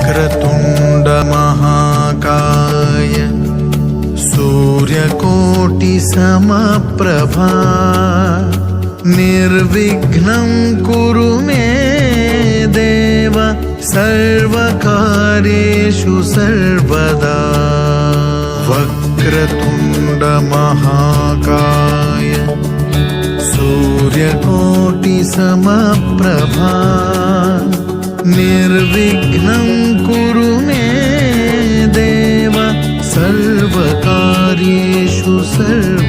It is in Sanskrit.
वक्रतुण्ड महाकाय सूर्यकोटिसमप्रभा निर्विघ्नं कुरु मे देव सर्वकार्येषु सर्वदा। वक्रतुण्ड महाकाय सूर्यकोटिसमप्रभा निर्विघ्नं कुरु मे देव सर्वकार्येषु सर्वदा।